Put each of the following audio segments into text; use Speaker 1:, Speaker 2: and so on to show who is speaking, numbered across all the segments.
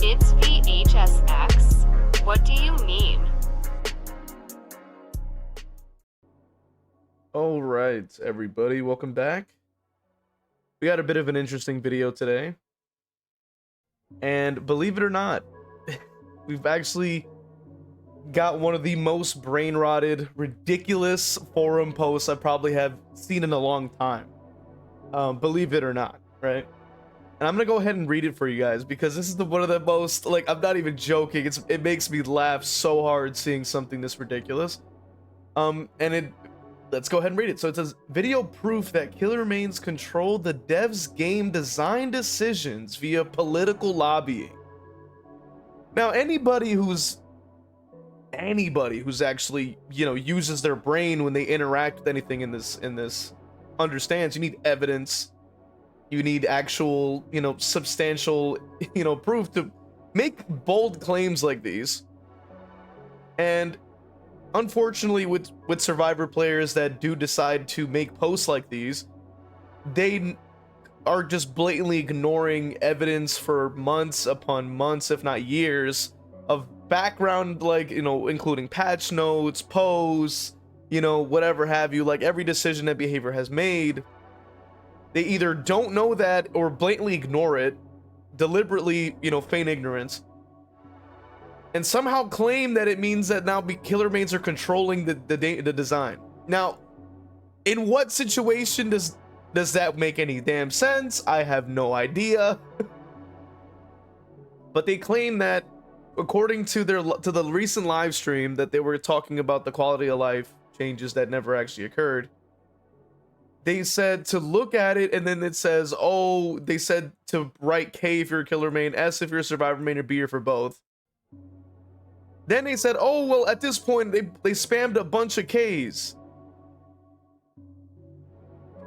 Speaker 1: It's v.h.s.x. What do you mean?
Speaker 2: All right, everybody, welcome back. We got a bit of an interesting video today. And believe it or not, we've actually got one of the most brain-rotted, ridiculous forum posts I probably have seen in a long time. Believe it or not, right? And I'm gonna go ahead and read it for you guys because this is one of the most, like, I'm not even joking. It makes me laugh so hard seeing something this ridiculous. Let's go ahead and read it. So it says, video proof that killer remains control the devs' game design decisions via political lobbying. Now, anybody who's actually, uses their brain when they interact with anything in this understands you need evidence. You need actual, substantial, proof to make bold claims like these. And unfortunately, with Survivor players that do decide to make posts like these, they are just blatantly ignoring evidence for months upon months, if not years, of background, like, including patch notes, posts, whatever have you, like every decision that behavior has made. They either don't know that or blatantly ignore it, deliberately, feign ignorance, and somehow claim that it means that now killer mains are controlling the design. Now, in what situation does that make any damn sense? I have no idea. But they claim that, according to the recent live stream, that they were talking about the quality of life changes that never actually occurred. They said to look at it, and then it says, oh, they said to write K if you're a killer main, S if you're a survivor main, or B for both. Then they said, oh, well, at this point, they spammed a bunch of Ks.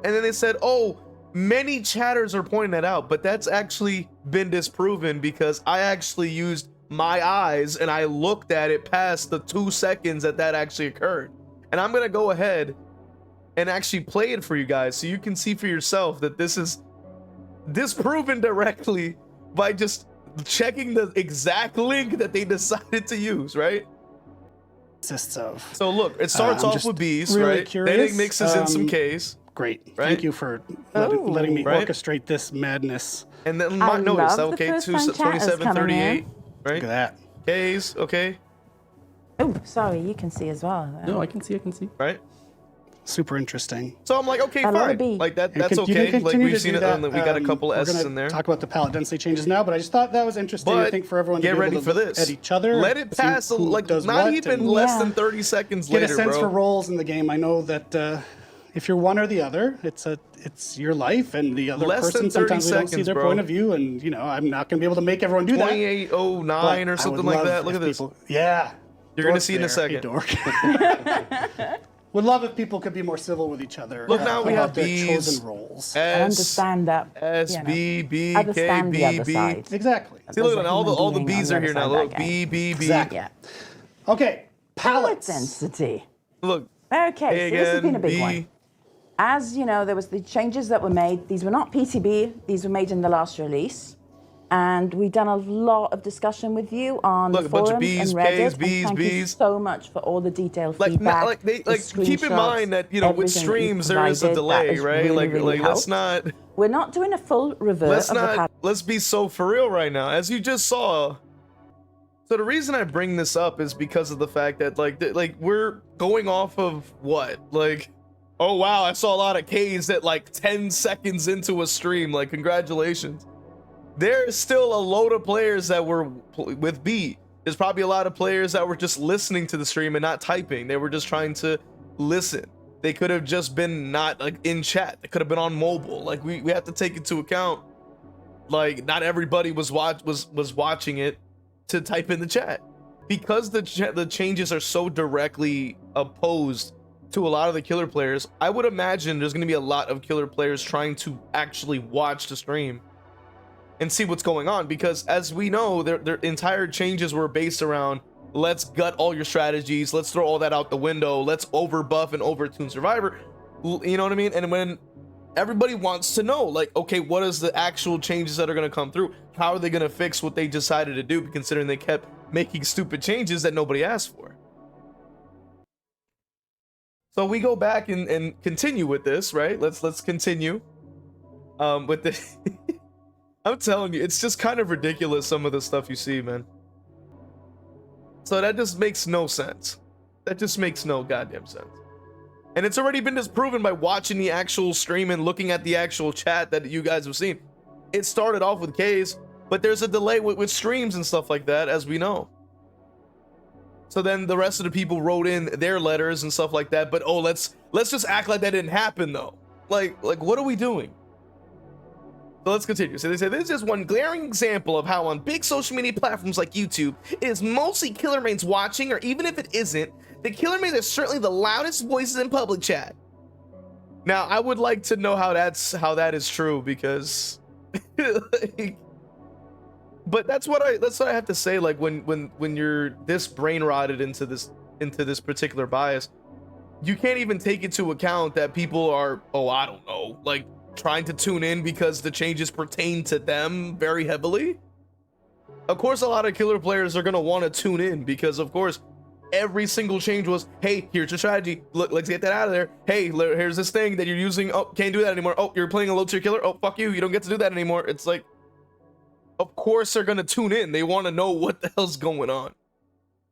Speaker 2: And then they said, oh, many chatters are pointing that out, but that's actually been disproven because I actually used my eyes and I looked at it past the 2 seconds that actually occurred. And I'm going to go ahead and actually play it for you guys so you can see for yourself that this is disproven directly by just checking the exact link that they decided to use, right?
Speaker 3: Consists of.
Speaker 2: So look, it starts off with B's,
Speaker 3: really
Speaker 2: right?
Speaker 3: Curious.
Speaker 2: Then it mixes in some K's.
Speaker 3: Great.
Speaker 2: Right?
Speaker 3: Thank you for letting me
Speaker 2: right?
Speaker 3: orchestrate this madness.
Speaker 2: And then
Speaker 4: I
Speaker 2: notice,
Speaker 4: love the
Speaker 2: okay,
Speaker 4: first-time chatters coming
Speaker 2: 2738,
Speaker 4: in.
Speaker 2: right?
Speaker 3: Look at that.
Speaker 2: K's, okay,
Speaker 4: Oh, sorry, you can see as well.
Speaker 5: No, I can see.
Speaker 2: right?
Speaker 3: Super interesting.
Speaker 2: So I'm like, okay,
Speaker 4: I love a
Speaker 2: fine.
Speaker 4: B.
Speaker 2: Like that's
Speaker 3: You can
Speaker 2: okay. Like
Speaker 3: continue
Speaker 2: we've
Speaker 3: to
Speaker 2: seen
Speaker 3: do
Speaker 2: it,
Speaker 3: that.
Speaker 2: we got a couple
Speaker 3: We're
Speaker 2: S's
Speaker 3: gonna
Speaker 2: in there.
Speaker 3: talk about the palette density changes now, but I just thought that was interesting. I
Speaker 2: But
Speaker 3: think for everyone
Speaker 2: get
Speaker 3: to be
Speaker 2: ready
Speaker 3: able
Speaker 2: for
Speaker 3: to look
Speaker 2: this.
Speaker 3: at each other.
Speaker 2: Let it
Speaker 3: see
Speaker 2: pass,
Speaker 3: who
Speaker 2: like
Speaker 3: does
Speaker 2: not
Speaker 3: what,
Speaker 2: even
Speaker 3: and
Speaker 2: less
Speaker 4: Yeah.
Speaker 2: than 30 seconds
Speaker 3: get
Speaker 2: later,
Speaker 3: a sense
Speaker 2: bro.
Speaker 3: for roles in the game. I know that if you're one or the other, it's your life, and the other
Speaker 2: Less
Speaker 3: person
Speaker 2: than 30
Speaker 3: sometimes we don't see
Speaker 2: seconds,
Speaker 3: their
Speaker 2: bro.
Speaker 3: point of view, and I'm not gonna be able to make everyone do that.
Speaker 2: 2809
Speaker 3: But
Speaker 2: or
Speaker 3: I
Speaker 2: something
Speaker 3: would
Speaker 2: like
Speaker 3: love
Speaker 2: that. Look
Speaker 3: if
Speaker 2: at this.
Speaker 3: people- Yeah.
Speaker 2: You're gonna
Speaker 3: Dork's
Speaker 2: see in a
Speaker 3: there. Hey,
Speaker 2: second.
Speaker 3: dork. Would love if people could be more civil with each other.
Speaker 2: Look, now we
Speaker 3: about
Speaker 2: have
Speaker 3: their
Speaker 2: B's,
Speaker 3: chosen roles.
Speaker 4: I
Speaker 2: S,
Speaker 4: understand that.
Speaker 2: S,
Speaker 4: you know,
Speaker 2: B, B, K,
Speaker 4: understand the
Speaker 2: B,
Speaker 4: other
Speaker 2: B.
Speaker 4: side.
Speaker 3: Exactly.
Speaker 2: See, look,
Speaker 4: There's a
Speaker 2: all the
Speaker 4: human being
Speaker 2: B's
Speaker 4: on
Speaker 2: are
Speaker 4: the
Speaker 2: here
Speaker 4: other
Speaker 2: now.
Speaker 4: side of
Speaker 2: Look,
Speaker 4: that
Speaker 2: B, B, B.
Speaker 3: Exactly.
Speaker 4: Yeah.
Speaker 3: Okay.
Speaker 4: Palette
Speaker 3: Palettes.
Speaker 4: density.
Speaker 2: Look.
Speaker 4: Okay, so this has been a big
Speaker 2: B.
Speaker 4: one. As you know, there was the changes that were made. These were not PTB. These were made in the last release. And we've done a lot of discussion with you on
Speaker 2: Look,
Speaker 4: the
Speaker 2: a bunch of
Speaker 4: forums
Speaker 2: B's,
Speaker 4: and Reddit.
Speaker 2: K's,
Speaker 4: and
Speaker 2: B's,
Speaker 4: thank you
Speaker 2: B's.
Speaker 4: so much for all the detailed
Speaker 2: Like,
Speaker 4: feedback.
Speaker 2: keep in
Speaker 4: the
Speaker 2: mind that,
Speaker 4: screenshots,
Speaker 2: with
Speaker 4: everything that you
Speaker 2: streams, there is a
Speaker 4: provided. That
Speaker 2: delay,
Speaker 4: has
Speaker 2: right?
Speaker 4: really, really
Speaker 2: Let's
Speaker 4: helped.
Speaker 2: not.
Speaker 4: We're not doing a full revert of the pattern.
Speaker 2: Let's be so for real right now. As you just saw. So the reason I bring this up is because of the fact that like we're going off of what? Like, oh wow, I saw a lot of K's at like 10 seconds into a stream. Like, congratulations. There's still a load of players that were with B. There's probably a lot of players that were just listening to the stream and not typing. They were just trying to listen. They could have just been not like in chat. They could have been on mobile. Like we have to take into account, like, not everybody was watching it to type in the chat, because the changes are so directly opposed to a lot of the killer players. I would imagine there's going to be a lot of killer players trying to actually watch the stream and see what's going on, because as we know, their entire changes were based around, let's gut all your strategies, let's throw all that out the window, let's over buff and over tune Survivor, you know what I mean? And when everybody wants to know, like, okay, what is the actual changes that are going to come through? How are they going to fix what they decided to do, considering they kept making stupid changes that nobody asked for? So we go back and continue with this, right? Let's continue with this. I'm telling you, it's just kind of ridiculous, some of the stuff you see, man. So that just makes no sense. That just makes no goddamn sense. And it's already been disproven by watching the actual stream and looking at the actual chat that you guys have seen. It started off with K's, but there's a delay with streams and stuff like that, as we know. So then the rest of the people wrote in their letters and stuff like that, but oh, let's just act like that didn't happen though. Like what are we doing? So let's continue. So they say this is one glaring example of how on big social media platforms like YouTube, it is mostly killer mains watching, or even if it isn't, the killer mains are certainly the loudest voices in public chat. Now, I would like to know how that is true, because like, but that's what I have to say. Like when you're this brain rotted into this particular bias, you can't even take into account that people are, oh, I don't know, like trying to tune in because the changes pertain to them very heavily. Of course, a lot of killer players are going to want to tune in because, of course, every single change was, hey, here's your strategy. Look, let's get that out of there. Hey, here's this thing that you're using. Oh, can't do that anymore. Oh, you're playing a low tier killer. Oh, fuck you. You don't get to do that anymore. It's like, of course they're going to tune in. They want to know what the hell's going on.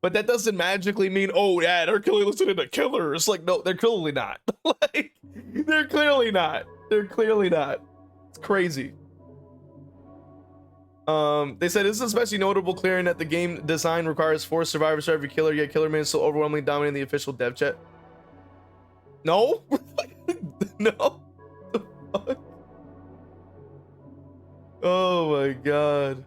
Speaker 2: But that doesn't magically mean, oh, yeah, they're clearly listening to killers. Like, no, they're clearly not. Like, they're clearly not. They're clearly not. It's crazy. They said this is especially notable, clearing that the game design requires 4 survivors for every killer, yet killer main is still overwhelmingly dominating the official dev chat. No? No? The fuck? Oh my god.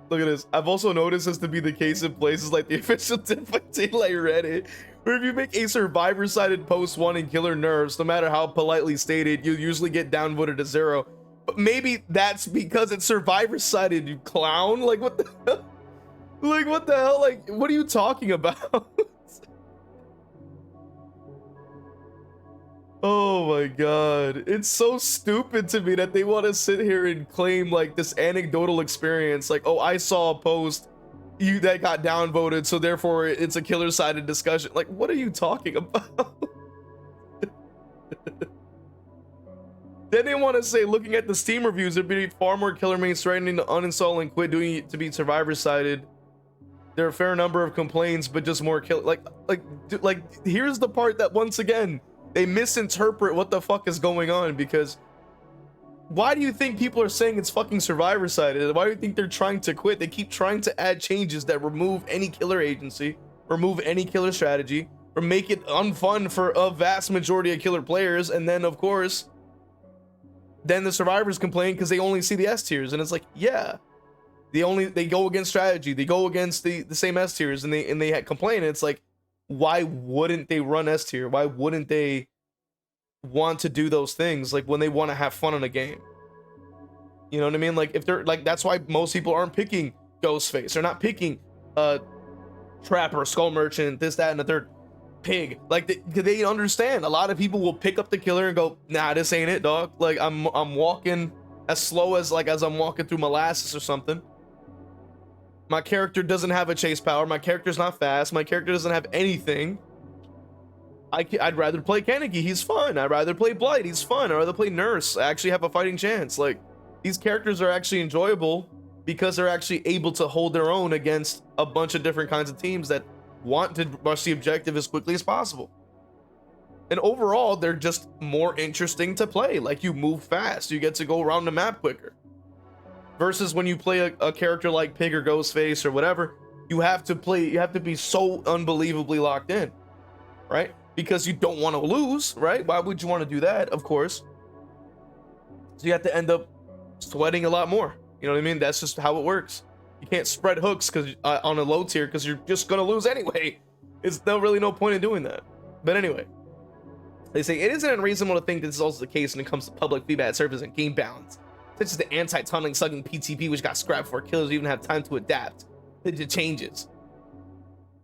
Speaker 2: Look at this. I've also noticed this to be the case in places like the official Debunking like Reddit, where if you make a survivor-sided post wanting killer nerfs, no matter how politely stated, you usually get downvoted to 0. But maybe that's because it's survivor-sided, you clown. Like what the hell? Like what the hell? Like what are you talking about? Oh my god, it's so stupid to me that they want to sit here and claim like this anecdotal experience, like, oh, I saw a post that got downvoted, so therefore it's a killer-sided discussion. Like, what are you talking about? Then they want to say, looking at the Steam reviews, there'd be far more killer mains threatening to uninstall and quit doing it to be survivor-sided. There are a fair number of complaints, but just more kill. Like, here's the part that once again they misinterpret what the fuck is going on, because why do you think people are saying it's fucking survivor-sided? Why do you think they're trying to quit? They keep trying to add changes that remove any killer agency, remove any killer strategy, or make it unfun for a vast majority of killer players, and then of course, then the survivors complain because they only see the S tiers, and it's like, yeah, they go against strategy, they go against the same S tiers, and they complain, and it's like, why wouldn't they run S tier? Why wouldn't they want to do those things, like when they want to have fun in a game? You know what I mean? Like if they're like, that's why most people aren't picking Ghostface, they're not picking Trapper, Skull Merchant, this, that, and the third, Pig. Like they understand a lot of people will pick up the killer and go, nah, this ain't it, dog. Like I'm walking as slow as I'm walking through molasses or something. My character doesn't have a chase power. My character's not fast. My character doesn't have anything. I'd rather play Kaneki. He's fun. I'd rather play Blight. He's fun. I'd rather play Nurse. I actually have a fighting chance. Like, these characters are actually enjoyable because they're actually able to hold their own against a bunch of different kinds of teams that want to rush the objective as quickly as possible. And overall, they're just more interesting to play. Like, you move fast. You get to go around the map quicker. Versus when you play a character like Pig or Ghostface or whatever, you have to be so unbelievably locked in, right? Because you don't want to lose, right? Why would you want to do that? Of course. So you have to end up sweating a lot more. You know what I mean? That's just how it works. You can't spread hooks because on a low tier, because you're just gonna lose anyway. It's really no point in doing that. But anyway, they say it isn't unreasonable to think this is also the case when it comes to public feedback servers and game balance, such as the anti-tunneling sucking PTP, which got scrapped before killers even have time to adapt to the changes.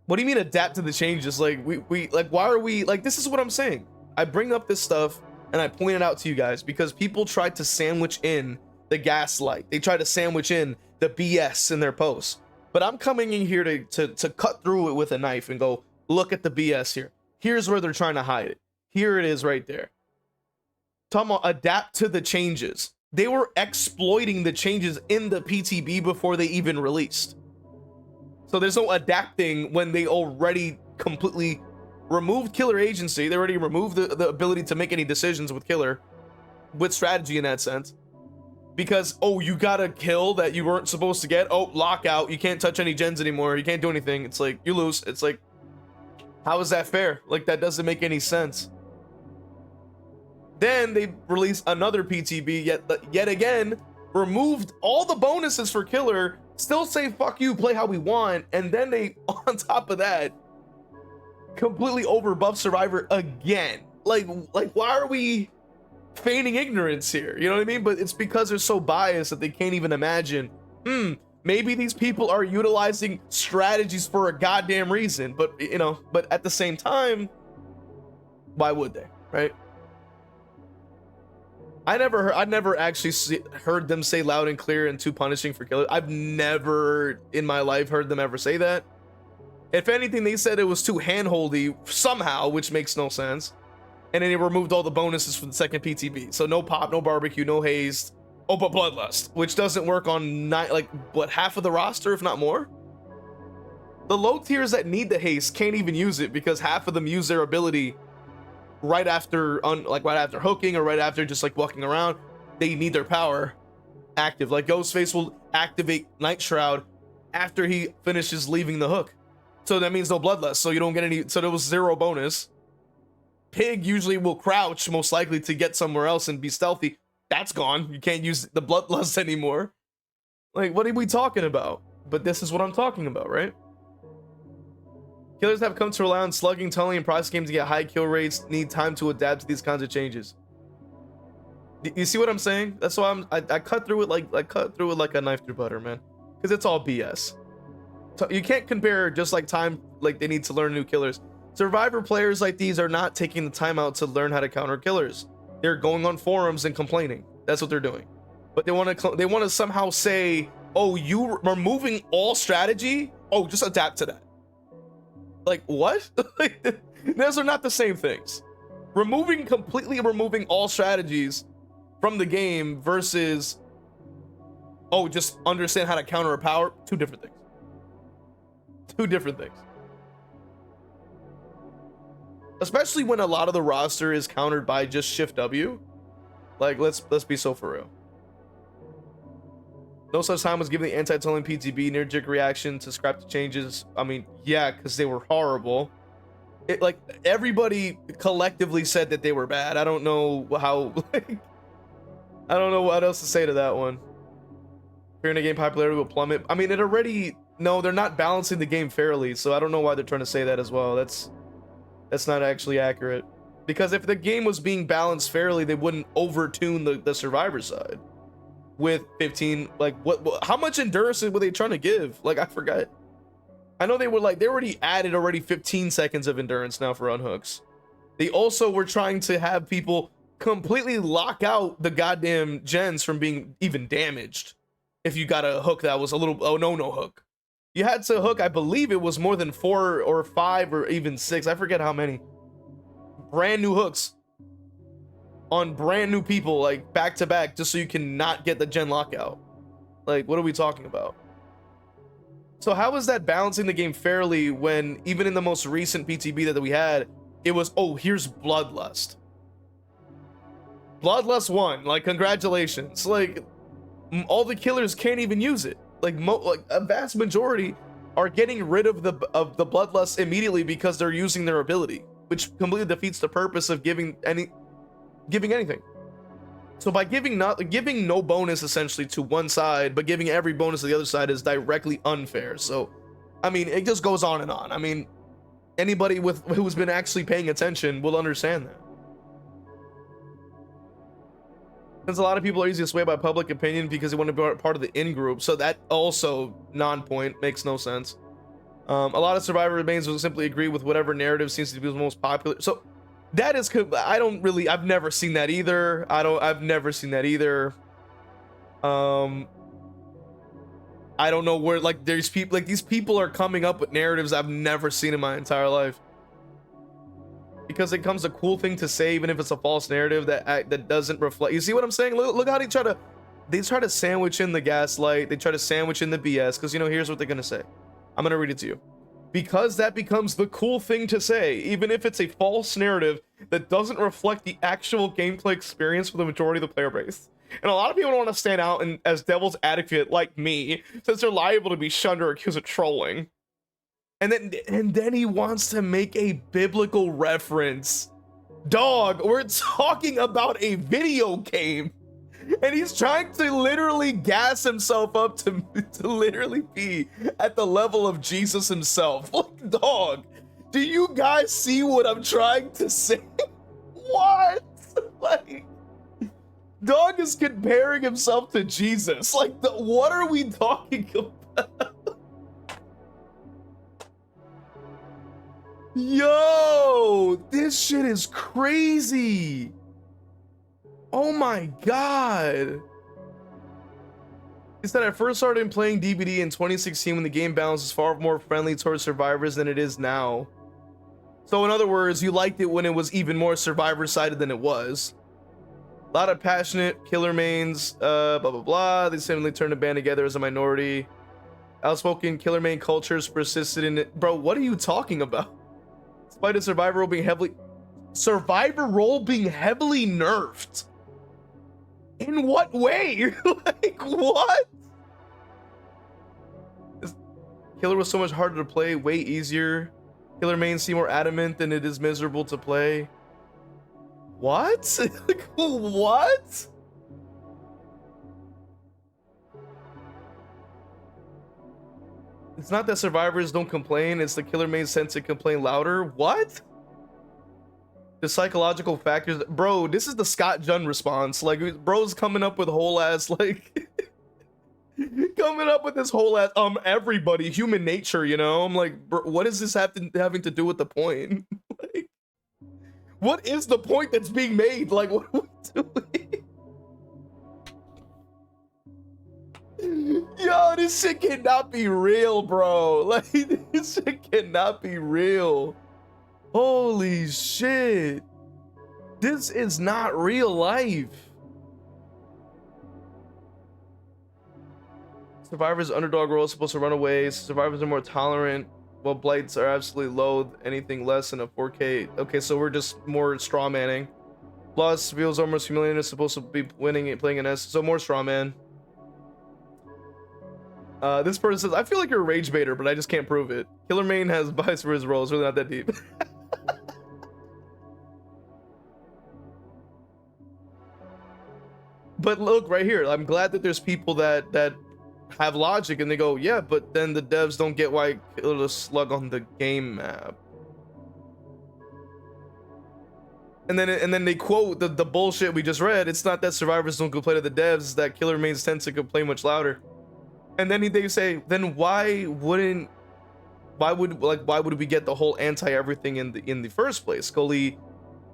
Speaker 2: What do you mean adapt to the changes? Like we like, why are we like, this is what I'm saying. I bring up this stuff and I pointed out to you guys because people tried to sandwich in the gaslight. They tried to sandwich in the BS in their posts. But I'm coming in here to cut through it with a knife and go, look at the BS here. Here's where they're trying to hide it. Here it is right there. Talking about adapt to the changes. They were exploiting the changes in the PTB before they even released. So there's no adapting when they already completely removed killer agency. They already removed the ability to make any decisions with killer, with strategy in that sense. Because, oh, you got a kill that you weren't supposed to get. Oh, lockout. You can't touch any gens anymore. You can't do anything. It's like, you lose. It's like, how is that fair? Like, that doesn't make any sense. Then they released another PTB, yet again, removed all the bonuses for killer, still say, fuck you, play how we want. And then they, on top of that, completely overbuff survivor again. Like why are we feigning ignorance here? You know what I mean? But it's because they're so biased that they can't even imagine, maybe these people are utilizing strategies for a goddamn reason. But you know, but at the same time, why would they, right? I never actually heard them say loud and clear and too punishing for killer. I've never in my life heard them ever say that. If anything, they said it was too handholdy somehow, which makes no sense. And then they removed all the bonuses for the second PTB. So no pop, no barbecue, no hazed. Oh, but bloodlust, which doesn't work on half of the roster, if not more. The low tiers that need the haste can't even use it because half of them use their ability right after hooking or right after just like walking around. They need their power active. Like Ghostface will activate Night Shroud after he finishes leaving the hook. So that means no bloodlust. So you don't get any. So there was 0 bonus. Pig usually will crouch most likely to get somewhere else and be stealthy. That's gone. You can't use the bloodlust anymore. Like, what are we talking about? But this is what I'm talking about, right? Killers have come to rely on slugging, tunneling, and process games to get high kill rates. Need time to adapt to these kinds of changes. You see what I'm saying? That's why I cut through it like a knife through butter, man. Because it's all BS. So you can't compare just like time, like they need to learn new killers. Survivor players like these are not taking the time out to learn how to counter killers. They're going on forums and complaining. That's what they're doing. But they want to somehow say, oh, you removing all strategy? Oh, just adapt to that. Like, what? Those are not the same things. Completely removing all strategies from the game versus, oh, just understand how to counter a power. Two different things. Two different things. Especially when a lot of the roster is countered by just Shift W. Like, let's be so for real. No such time was given the anti-tunneling PTB near-jig reaction to scrap the changes. I mean, yeah, because they were horrible. Like, everybody collectively said that they were bad. I don't know how, like, I don't know what else to say to that one. Fearing the game popularity will plummet. I mean, it already, no, they're not balancing the game fairly, so I don't know why they're trying to say that as well. That's not actually accurate. Because if the game was being balanced fairly, they wouldn't overtune the survivor side. With 15, like, how much endurance were they trying to give? Like, I forgot. I know they already added 15 seconds of endurance now for unhooks. They also were trying to have people completely lock out the goddamn gens from being even damaged. If you got a hook that was a little, no hook. You had to hook, I believe it was more than 4 or 5 or even 6. I forget how many. Brand new hooks on brand new people, like back to back, just so you can not get the gen lockout. Like, what are we talking about? So how is that balancing the game fairly when even in the most recent PTB that we had, it was, oh, here's Bloodlust. Bloodlust 1, like, congratulations. Like, all the killers can't even use it. Like, a vast majority are getting rid of the Bloodlust immediately because they're using their ability, which completely defeats the purpose of giving anything. So by giving no bonus essentially to one side, but giving every bonus to the other side is directly unfair. So, I mean, it just goes on and on. I mean, anybody who's been actually paying attention will understand that. Since a lot of people are easily swayed by public opinion because they want to be part of the in-group, so that also non-point makes no sense. A lot of survivor remains will simply agree with whatever narrative seems to be the most popular. So That is, I've never seen that either. I've never seen that either. I don't know where, like, there's people, like, these people are coming up with narratives I've never seen in my entire life. Because it becomes a cool thing to say, even if it's a false narrative that doesn't reflect. You see what I'm saying? Look how they try to sandwich in the gaslight. They try to sandwich in the BS. Because, you know, here's what they're gonna say. I'm gonna read it to you. Because that becomes the cool thing to say, even if it's a false narrative that doesn't reflect the actual gameplay experience for the majority of the player base. And a lot of people don't want to stand out and as devil's advocate like me, since they're liable to be shunned or accused of trolling. And then he wants to make a biblical reference. Dog, we're talking about a video game. And he's trying to literally gas himself up to literally be at the level of Jesus himself. Like, dog, do you guys see what I'm trying to say? What? Like, dog is comparing himself to Jesus. Like, what are we talking about? Yo, this shit is crazy. Oh my god. He said, I first started playing DBD in 2016 when the game balance was far more friendly towards survivors than it is now. So in other words, you liked it when it was even more survivor-sided than it was. A lot of passionate killer mains, blah, blah, blah. They suddenly turned the band together as a minority. Outspoken killer main cultures persisted in it. Bro, what are you talking about? Despite the survivor role being heavily nerfed. In what way? Like, what? This killer was so much harder to play, way easier. Killer mains seem more adamant than it is miserable to play. What? Like, what? It's not that survivors don't complain, it's the killer mains tend to complain louder. What? The psychological factors, bro, this is the Scott Jun response. Like, bro's coming up with whole ass, like, coming up with this whole ass, everybody, human nature, you know? I'm like, bro, what does this having to do with the point? Like, what is the point that's being made? Like, what are we doing? Yo, this shit cannot be real, bro. Like, this shit cannot be real. Holy shit. This is not real life. Survivors' underdog role is supposed to run away. Survivors are more tolerant, while blights are absolutely loathe anything less than a 4K. Okay, so we're just more straw manning. Plus, feels almost humiliating. Is supposed to be winning it, playing an S. So more straw man. This person says, I feel like you're a rage baiter, but I just can't prove it. Killer main has bias for his role. It's really not that deep. But look right here, I'm glad that there's people that have logic and they go, yeah, but then the devs don't get why I killed a slug on the game map. And then they quote the bullshit we just read. It's not that survivors don't complain to the devs, it's that killer mains tend to complain much louder. And then they say, then why would we get the whole anti-everything in the first place? Scully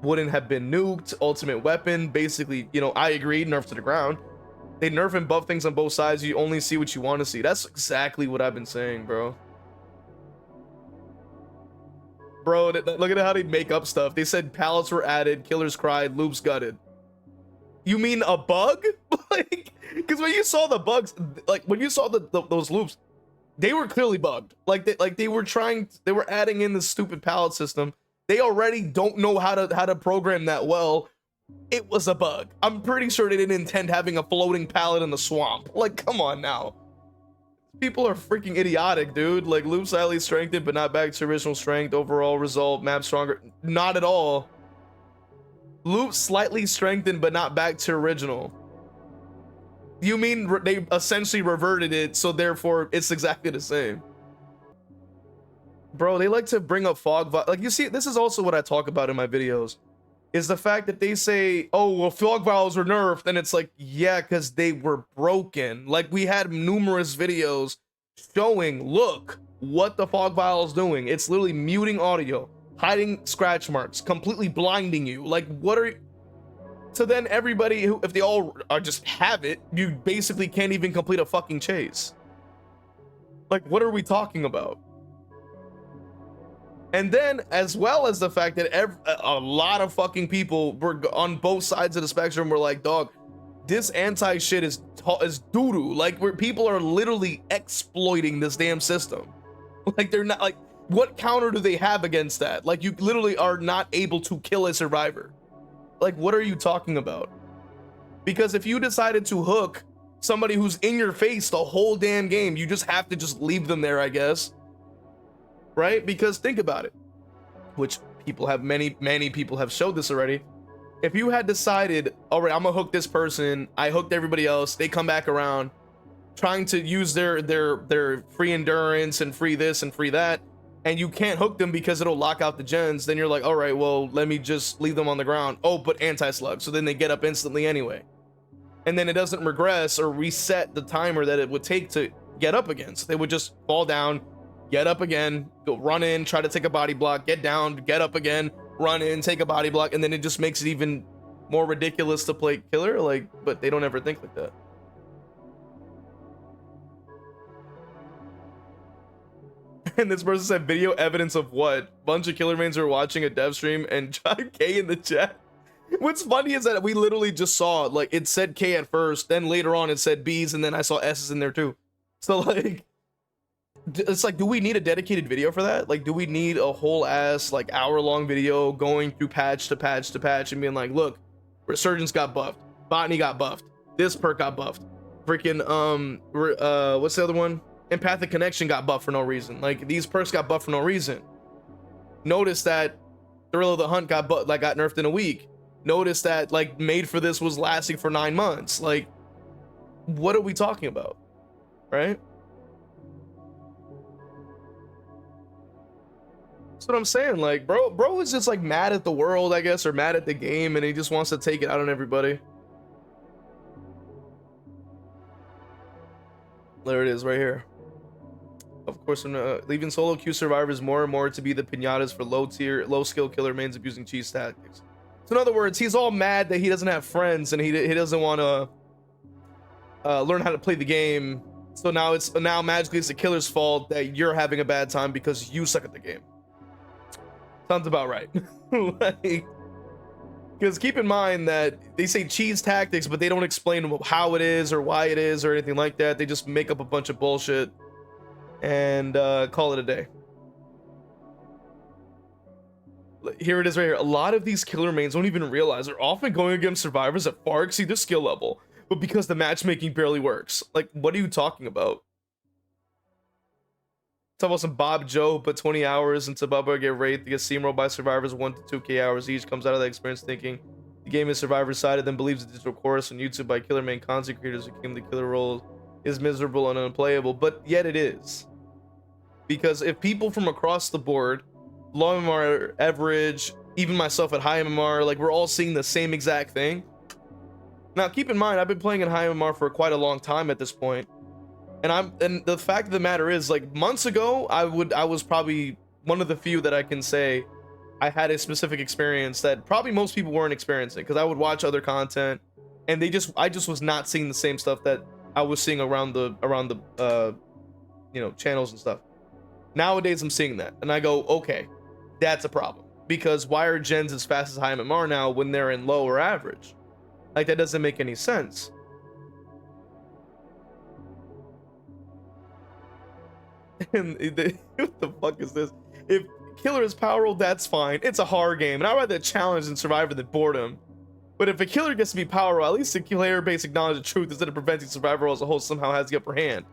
Speaker 2: wouldn't have been nuked, ultimate weapon, basically, you know, I agree, nerf to the ground. They nerf and buff things on both sides, you only see what you want to see. That's exactly what I've been saying, bro. Bro, look at how they make up stuff. They said pallets were added, killers cried, loops gutted. You mean a bug? Like, because when you saw the bugs, like when you saw those loops, they were clearly bugged. Like they were adding in this stupid pallet system. They already don't know how to program that well. It was a bug. I'm pretty sure they didn't intend having a floating pallet in the swamp. Like, come on now. People are freaking idiotic, dude. Like, loop slightly strengthened, but not back to original strength. Overall result, map stronger. Not at all. Loop slightly strengthened, but not back to original. You mean they essentially reverted it, so therefore it's exactly the same. Bro, they like to bring up fog. Like, you see, this is also what I talk about in my videos. Is the fact that they say, oh, well, fog vials were nerfed, and it's like, yeah, because they were broken. Like, we had numerous videos showing, look, what the fog vial is doing. It's literally muting audio, hiding scratch marks, completely blinding you. Like, what are? So then everybody who, if they all are just have it, you basically can't even complete a fucking chase. Like, what are we talking about? And then, as well as the fact that a lot of fucking people were on both sides of the spectrum were like, dog, this anti shit is doo-doo. Like, where people are literally exploiting this damn system. Like, they're not, like, what counter do they have against that? Like, you literally are not able to kill a survivor. Like, what are you talking about? Because if you decided to hook somebody who's in your face the whole damn game, you just have to just leave them there, I guess. Right? Because think about it, which people have, many people have showed this already. If you had decided, all right, I'm gonna hook this person, I hooked everybody else, they come back around trying to use their free endurance and free this and free that, and you can't hook them because it'll lock out the gens, then you're like, all right, well, let me just leave them on the ground. Oh, but anti-slug, so then they get up instantly anyway, and then it doesn't regress or reset the timer that it would take to get up again. So they would just fall down, get up again, go run in, try to take a body block, get down, get up again, run in, take a body block, and then it just makes it even more ridiculous to play killer. Like, but they don't ever think like that. And this person said, video evidence of what? Bunch of killer mains are watching a dev stream and John K in the chat. What's funny is that we literally just saw, like, it said K at first, then later on it said B's, and then I saw S's in there too. So, like, it's like, do we need a dedicated video for that? Like, do we need a whole ass, like, hour-long video going through patch to patch to patch and being like, look, Resurgence got buffed, Botany got buffed, this perk got buffed, freaking what's the other one? Empathic Connection got buffed for no reason. Like, these perks got buffed for no reason. Notice that Thrill of the Hunt got nerfed in a week. Notice that, like, Made for This was lasting for 9 months. Like, what are we talking about, right? That's what I'm saying. Like, bro is just like mad at the world, I guess, or mad at the game, and he just wants to take it out on everybody. There it is right here. Of course, leaving solo queue survivors more and more to be the pinatas for low skill killer mains abusing cheese tactics. So in other words, he's all mad that he doesn't have friends and he doesn't want to learn how to play the game. So now magically it's the killer's fault that you're having a bad time because you suck at the game. Sounds about right. Like, because keep in mind that they say cheese tactics, but they don't explain how it is or why it is or anything like that. They just make up a bunch of bullshit and call it a day. Here it is right here. A lot of these killer mains don't even realize they're often going against survivors that far exceed their skill level, but because the matchmaking barely works. Like, what are you talking about? Talk about some Bob Joe put 20 hours into Bubba, get raped, get steamrolled by survivors 1 to 2k hours each, comes out of that experience thinking the game is survivor sided, then believes the digital chorus on YouTube by killer main content creators who claim the killer role is miserable and unplayable, but yet it is. Because if people from across the board, low MMR, average, even myself at high MMR, like, we're all seeing the same exact thing. Now keep in mind, I've been playing in high MMR for quite a long time at this point. And the fact of the matter is, like, months ago, I was probably one of the few that I can say I had a specific experience that probably most people weren't experiencing, because I would watch other content and I just was not seeing the same stuff that I was seeing around the you know, channels and stuff. Nowadays I'm seeing that and I go, okay, that's a problem, because why are gens as fast as high MMR now when they're in low or average? Like, that doesn't make any sense. And what the fuck is this? If killer is power roll, that's fine. It's a hard game, and I'd rather challenge and survivor than boredom. But if a killer gets to be power roll, at least the player base acknowledge the truth instead of preventing survivor roll as a whole somehow has the upper hand.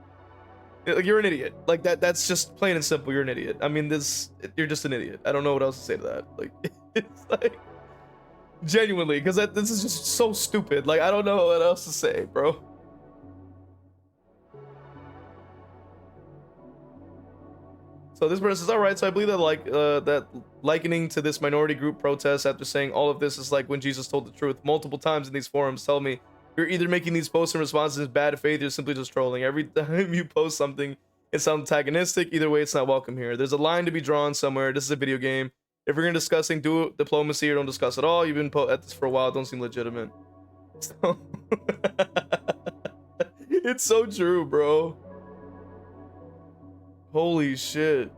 Speaker 2: Like, you're an idiot. Like, that's just plain and simple. You're an idiot. I mean, you're just an idiot. I don't know what else to say to that. Like, it's like, genuinely, because this is just so stupid. Like, I don't know what else to say, bro. So this person says, all right, so I believe that, like, that likening to this minority group protest after saying all of this is like when Jesus told the truth multiple times in these forums. Tell me, you're either making these posts and responses in bad faith or simply just trolling. Every time you post something, it sounds antagonistic. Either way, it's not welcome here. There's a line to be drawn somewhere. This is a video game. If you're gonna discussing do diplomacy or don't discuss at all, you've been at this for a while, don't seem legitimate. So it's so true, bro. Holy shit.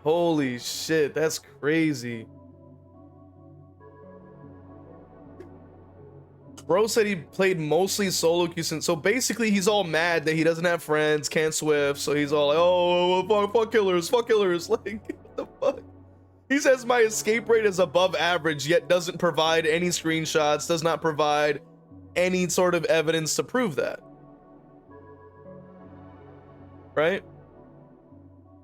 Speaker 2: Holy shit, that's crazy. Bro said he played mostly solo queue since, so basically he's all mad that he doesn't have friends, can't Swift, so he's all like, oh, fuck killers, fuck killers. Like, what the fuck? He says my escape rate is above average, yet doesn't provide any screenshots, does not provide any sort of evidence to prove that. Right?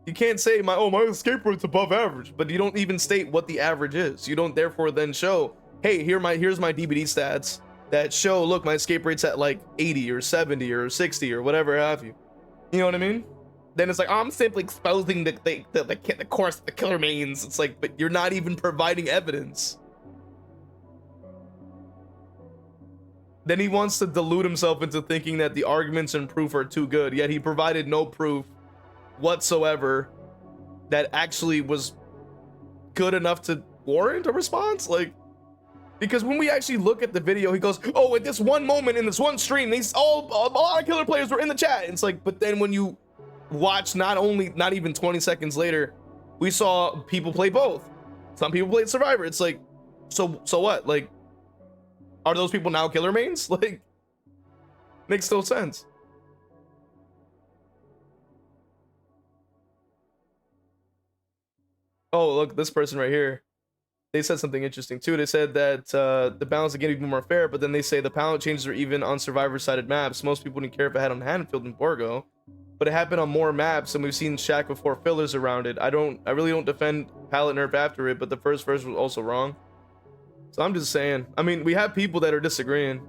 Speaker 2: You can't say my escape rate's above average, but you don't even state what the average is. You don't therefore then show, hey, here's my DBD stats that show, look, my escape rate's at like 80 or 70 or 60 or whatever have you. You know what I mean? Then it's like, oh, I'm simply exposing the course of the killer mains. It's like, but you're not even providing evidence. Then he wants to delude himself into thinking that the arguments and proof are too good, yet he provided no proof whatsoever that actually was good enough to warrant a response. Like, because when we actually look at the video, he goes, oh, at this one moment in this one stream, these a lot of killer players were in the chat. And it's like, but then when you watch, not even 20 seconds later, we saw people play both. Some people played Survivor. It's like, so what? Like, are those people now killer mains? Like, makes no sense. Oh, look, this person right here. They said something interesting too. They said that the balance again would be more fair, but then they say the palette changes are even on Survivor-sided maps. Most people didn't care if it had on Haddonfield and Borgo, but it happened on more maps, and we've seen Shack with 4 fillers around it. I really don't defend palette nerf after it, but the first version was also wrong. So I'm just saying. I mean, we have people that are disagreeing.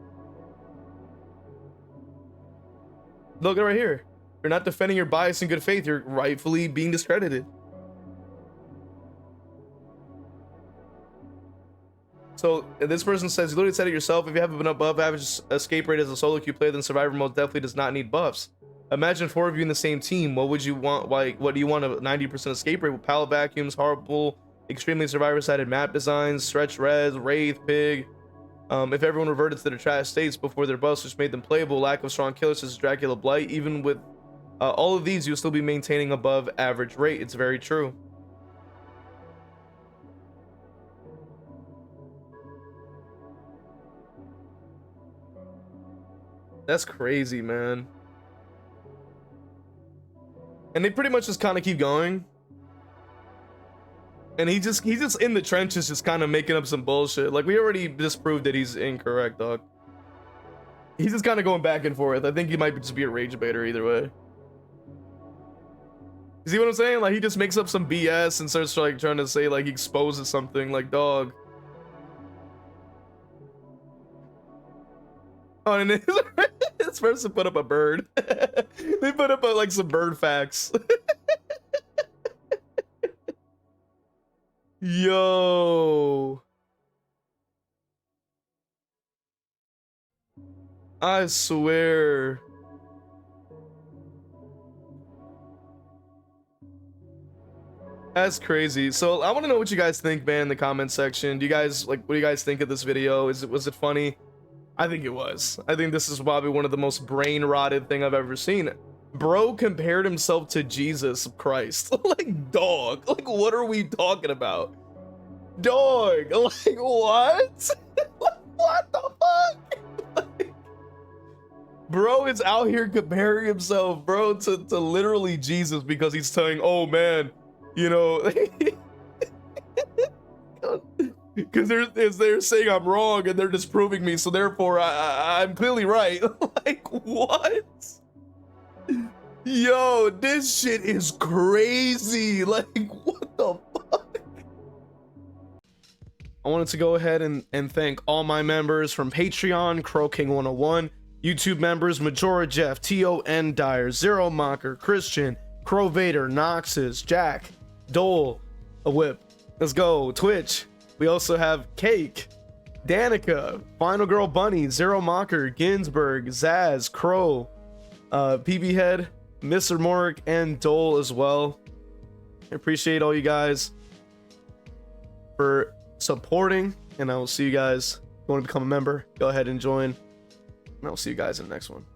Speaker 2: Look right here. You're not defending your bias in good faith. You're rightfully being discredited. So this person says, you literally said it yourself. If you have an above average escape rate as a solo queue player, then Survivor mode definitely does not need buffs. Imagine 4 of you in the same team. What would you want? Like, what do you want? A 90% escape rate with pallet vacuums, horrible, extremely Survivor-sided map designs, stretch res, wraith, pig. If everyone reverted to their trash states before their buffs, which made them playable, lack of strong killers such as Dracula Blight, even with all of these, you'll still be maintaining above average rate. It's very true. That's crazy, man. And they pretty much just kind of keep going. And he's just in the trenches, just kind of making up some bullshit. Like, we already disproved that he's incorrect, dog. He's just kind of going back and forth. I think he might just be a rage baiter either way. You see what I'm saying? Like, he just makes up some BS and starts like trying to say like he exposes something. Like, dog. Oh, and this person put up a bird. They put up like some bird facts. Yo. I swear. That's crazy. So I want to know what you guys think, man, in the comment section. Do you guys like, what do you guys think of this video? Was it funny? I think it was. I think this is probably one of the most brain rotted thing I've ever seen. Bro compared himself to Jesus Christ. Like, dog. Like, what are we talking about? Dog. Like, what? What the fuck? Like, bro is out here comparing himself, bro, to literally Jesus because he's saying, oh man, you know, because they're saying I'm wrong and they're disproving me, so therefore I'm clearly right. Like, what? Yo, this shit is crazy. Like, what the fuck? I wanted to go ahead and thank all my members from Patreon, Crow King 101, YouTube members, Majora Jeff, T.O.N. Dyer, Zero Mocker, Christian, Crow Vader, Noxus, Jack, Dole, a whip. Let's go. Twitch. We also have Cake, Danica, Final Girl Bunny, Zero Mocker, Ginsburg, Zaz, Crow, PB Head, Mr. Morik, and Dole as well. I appreciate all you guys. for supporting, and I will see you guys. If you want to become a member, go ahead and join, and I will see you guys in the next one.